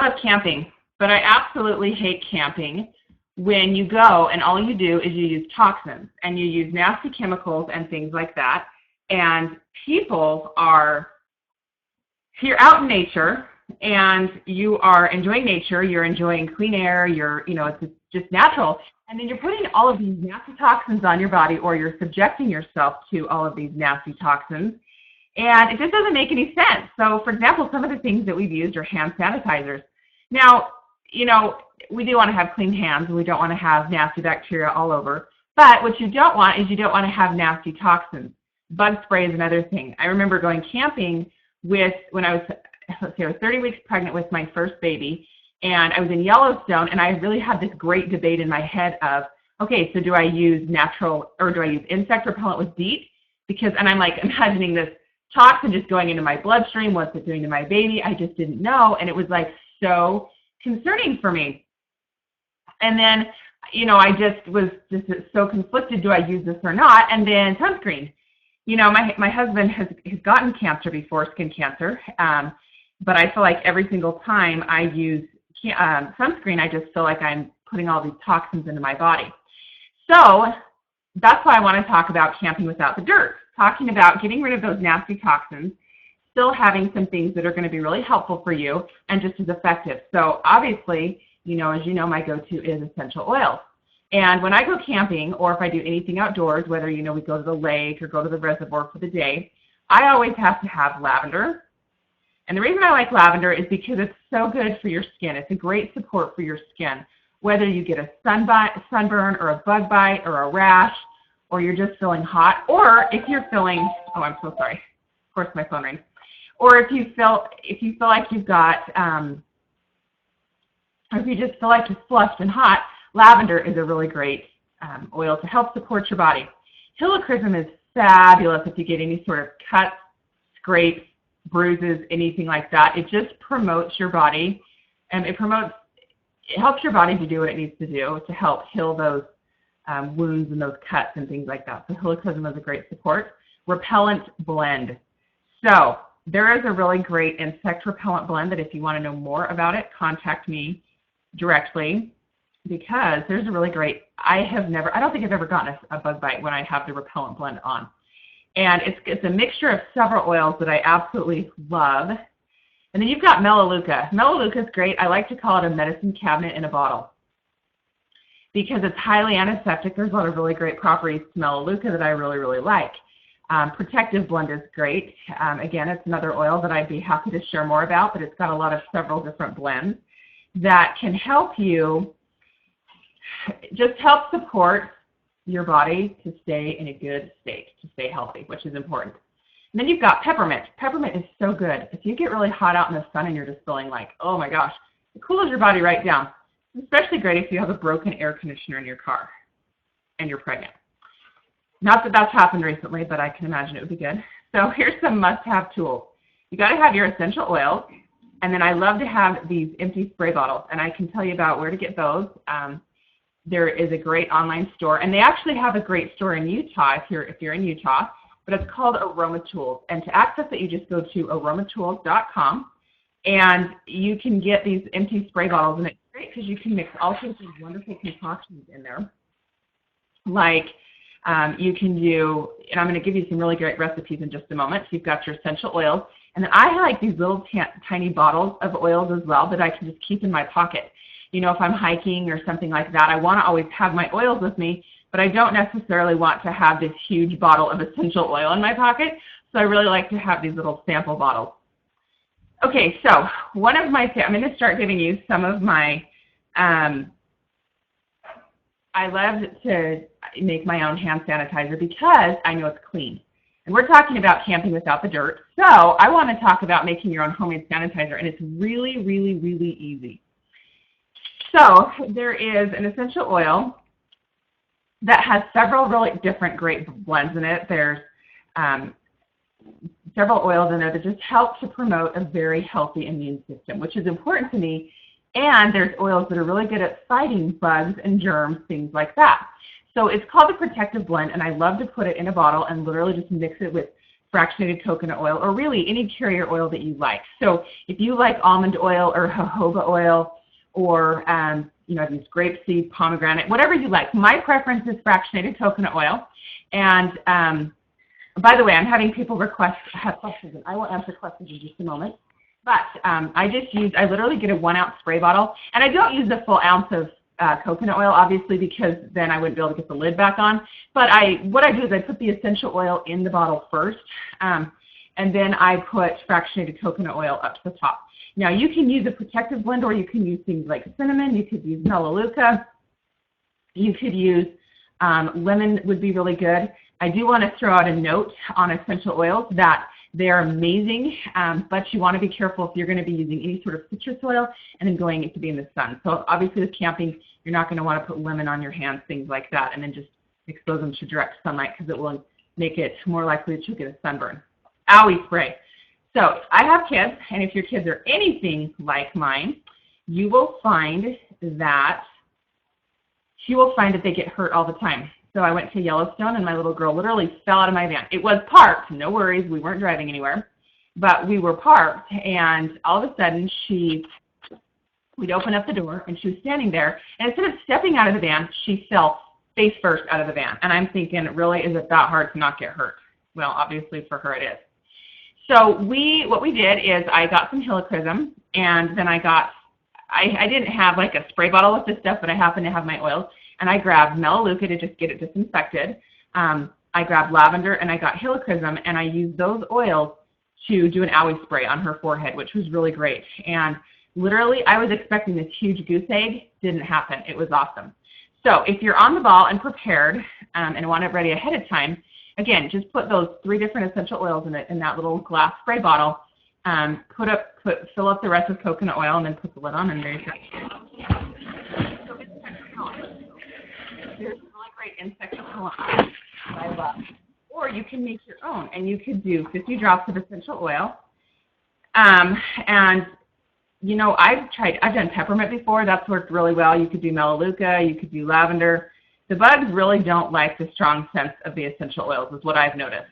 I love camping, but I absolutely hate camping when you go and all you do is you use toxins and you use nasty chemicals and things like that. And people are, if you're out in nature and you are enjoying nature, you're enjoying clean air, it's just natural, and then you're putting all of these nasty toxins on your body, or you're subjecting yourself to all of these nasty toxins, and it just doesn't make any sense. So, for example, some of the things that we've used are hand sanitizers. Now, we do want to have clean hands, and we don't want to have nasty bacteria all over, but what you don't want is you don't want to have nasty toxins. Bug spray is another thing. I remember going camping when I was 30 weeks pregnant with my first baby, and I was in Yellowstone, and I really had this great debate in my head of, okay, so do I use natural or do I use insect repellent with DEET? And I'm like imagining this toxin just going into my bloodstream, what's it doing to my baby? I just didn't know, and it was like so concerning for me. And then, I just was so conflicted, do I use this or not? And then sunscreen. My husband has gotten cancer before, skin cancer, but I feel like every single time I use sunscreen, I just feel like I'm putting all these toxins into my body. So that's why I want to talk about camping without the dirt, talking about getting rid of those nasty toxins, still having some things that are going to be really helpful for you and just as effective. So obviously, as you know, my go-to is essential oils. And when I go camping, or if I do anything outdoors, whether, we go to the lake or go to the reservoir for the day, I always have to have lavender. And the reason I like lavender is because it's so good for your skin. It's a great support for your skin, whether you get a sunburn or a bug bite or a rash, or you're just feeling hot, or if you're feeling, oh, I'm so sorry. Of course, my phone rings. Or if you feel like you've got, or if you just feel like you're flushed and hot, lavender is a really great oil to help support your body. Helichrysum is fabulous if you get any sort of cuts, scrapes, bruises, anything like that. It just promotes your body, and it helps your body to do what it needs to do to help heal those wounds and those cuts and things like that. So helichrysum is a great support. Repellant blend. So there is a really great insect repellent blend that if you want to know more about it, contact me directly, because there's a really great, I don't think I've ever gotten a bug bite when I have the repellent blend on. And it's a mixture of several oils that I absolutely love. And then you've got Melaleuca. Melaleuca is great. I like to call it a medicine cabinet in a bottle because it's highly antiseptic. There's a lot of really great properties to Melaleuca that I really, really like. Protective blend is great. Again, it's another oil that I'd be happy to share more about, but it's got a lot of several different blends that can help you just help support your body to stay in a good state, to stay healthy, which is important. And then you've got peppermint. Peppermint is so good. If you get really hot out in the sun and you're just feeling like, oh my gosh, it cools your body right down. It's especially great if you have a broken air conditioner in your car and you're pregnant. Not that that's happened recently, but I can imagine it would be good. So here's some must-have tools. You got to have your essential oils, and then I love to have these empty spray bottles, and I can tell you about where to get those. There is a great online store, and they actually have a great store in Utah if you're in Utah, but it's called Aroma Tools. And to access it, you just go to aromatools.com, and you can get these empty spray bottles, and it's great because you can mix all sorts of wonderful concoctions in there. Like you can do, and I'm going to give you some really great recipes in just a moment. So you've got your essential oils, and then I like these little tiny bottles of oils as well that I can just keep in my pocket. If I'm hiking or something like that, I want to always have my oils with me, but I don't necessarily want to have this huge bottle of essential oil in my pocket, so I really like to have these little sample bottles. Okay, so I'm going to start giving you some of my, I love to make my own hand sanitizer because I know it's clean. And we're talking about camping without the dirt, so I want to talk about making your own homemade sanitizer, and it's really, really, really easy. So there is an essential oil that has several really different great blends in it. There's several oils in there that just help to promote a very healthy immune system, which is important to me. And there's oils that are really good at fighting bugs and germs, things like that. So it's called the Protective Blend, and I love to put it in a bottle and literally just mix it with fractionated coconut oil, or really any carrier oil that you like. So if you like almond oil or jojoba oil, or you know, I've used grapeseed, pomegranate, whatever you like. My preference is fractionated coconut oil. And by the way, I'm having people have questions, and I will answer questions in just a moment. But I literally get a 1 ounce spray bottle, and I don't use the full ounce of coconut oil, obviously, because then I wouldn't be able to get the lid back on. But what I do is I put the essential oil in the bottle first, and then I put fractionated coconut oil up to the top. Now, you can use a protective blend, or you can use things like cinnamon. You could use melaleuca. You could use lemon would be really good. I do want to throw out a note on essential oils that they're amazing, but you want to be careful if you're going to be using any sort of citrus oil and then going to be in the sun. So obviously with camping, you're not going to want to put lemon on your hands, things like that, and then just expose them to direct sunlight, because it will make it more likely that you'll get a sunburn. Owie Spray. So I have kids, and if your kids are anything like mine, you will find that they get hurt all the time. So I went to Yellowstone, and my little girl literally fell out of my van. It was parked, no worries, we weren't driving anywhere, but we were parked, and all of a sudden we'd open up the door, and she was standing there, and instead of stepping out of the van, she fell face first out of the van. And I'm thinking, really, is it that hard to not get hurt? Well, obviously for her it is. So what we did is I got some helichrysum, and then I didn't have like a spray bottle with this stuff, but I happened to have my oils, and I grabbed melaleuca to just get it disinfected. I grabbed lavender, and I got helichrysum, and I used those oils to do an Owie spray on her forehead, which was really great. And literally, I was expecting this huge goose egg. Didn't happen. It was awesome. So if you're on the ball and prepared and want it ready ahead of time, again, just put those 3 different essential oils in that little glass spray bottle. Fill up the rest with coconut oil, and then put the lid on, and there you go. So it's there's really great insect repellent that I love. Or you can make your own, and you could do 50 drops of essential oil. And you know, I've done peppermint before. That's worked really well. You could do melaleuca. You could do lavender. The bugs really don't like the strong scents of the essential oils, is what I've noticed.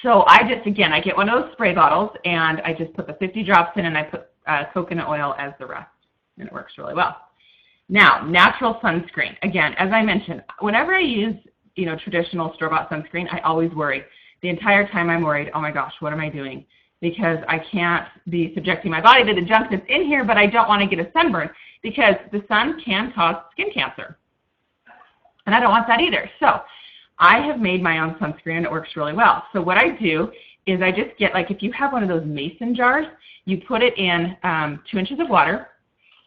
So I get one of those spray bottles, and I just put the 50 drops in, and I put coconut oil as the rest, and it works really well. Now, natural sunscreen. Again, as I mentioned, whenever I use, you know, traditional store-bought sunscreen, I always worry. The entire time I'm worried, oh my gosh, what am I doing? Because I can't be subjecting my body to the junk that's in here, but I don't want to get a sunburn, because the sun can cause skin cancer, and I don't want that either. So I have made my own sunscreen, and it works really well. So what I do is I just get, like, if you have one of those mason jars, you put it in 2 inches of water,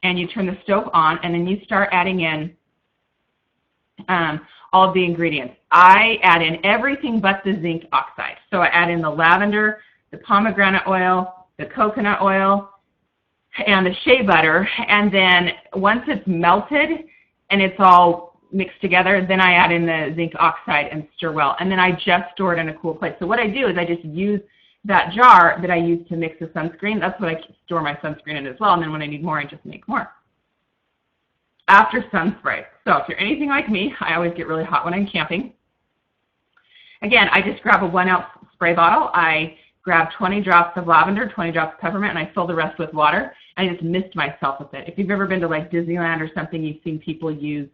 and you turn the stove on, and then you start adding in all of the ingredients. I add in everything but the zinc oxide. So I add in the lavender, the pomegranate oil, the coconut oil, and the shea butter. And then once it's melted and it's all mixed together, then I add in the zinc oxide and stir well. And then I just store it in a cool place. So what I do is I just use that jar that I use to mix the sunscreen. That's what I store my sunscreen in as well. And then when I need more, I just make more. After sun spray. So if you're anything like me, I always get really hot when I'm camping. Again, I just grab a 1 ounce spray bottle. I grab 20 drops of lavender, 20 drops of peppermint, and I fill the rest with water. I just mist myself with it. If you've ever been to like Disneyland or something, you've seen people use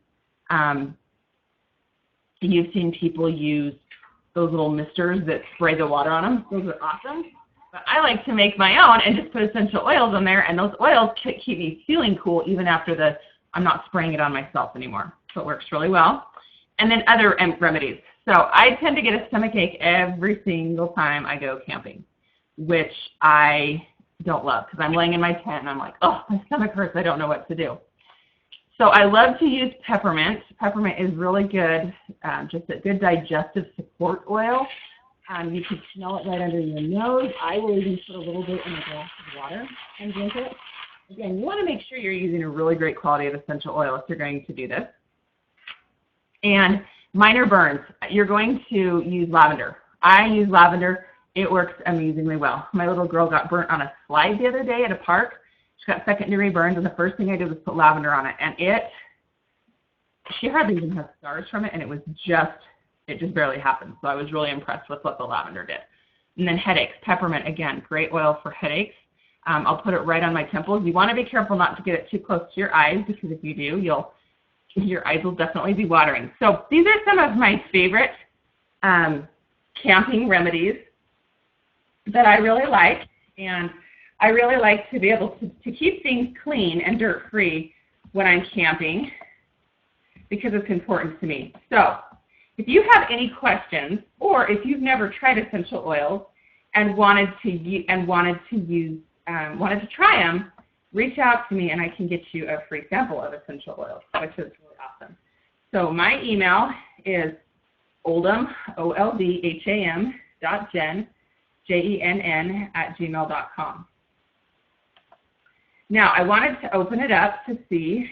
those little misters that spray the water on them. Those are awesome. But I like to make my own and just put essential oils in there, and those oils keep me feeling cool even after I'm not spraying it on myself anymore. So it works really well. And then other remedies. So I tend to get a stomachache every single time I go camping, which I don't love, because I'm laying in my tent and I'm like, oh, my stomach hurts. I don't know what to do. So I love to use peppermint. Peppermint is really good, just a good digestive support oil. You can smell it right under your nose. I will even put a little bit in a glass of water and drink it. Again, you want to make sure you're using a really great quality of essential oil if you're going to do this. And minor burns, you're going to use lavender. I use lavender. It works amazingly well. My little girl got burnt on a slide the other day at a park. She got second-degree burns, and the first thing I did was put lavender on it. And she hardly even has scars from it, and it was just it just barely happens. So I was really impressed with what the lavender did. And then headaches, peppermint, again, great oil for headaches. I'll put it right on my temples. You want to be careful not to get it too close to your eyes, because if you do, your eyes will definitely be watering. So these are some of my favorite camping remedies that I really like, and I really like to be able to keep things clean and dirt-free when I'm camping, because it's important to me. So if you have any questions, or if you've never tried essential oils and wanted to try them, reach out to me and I can get you a free sample of essential oils, which is really awesome. So my email is Oldham, OLDHAM, .Jenn, JENN, @gmail.com. Now, I wanted to open it up to see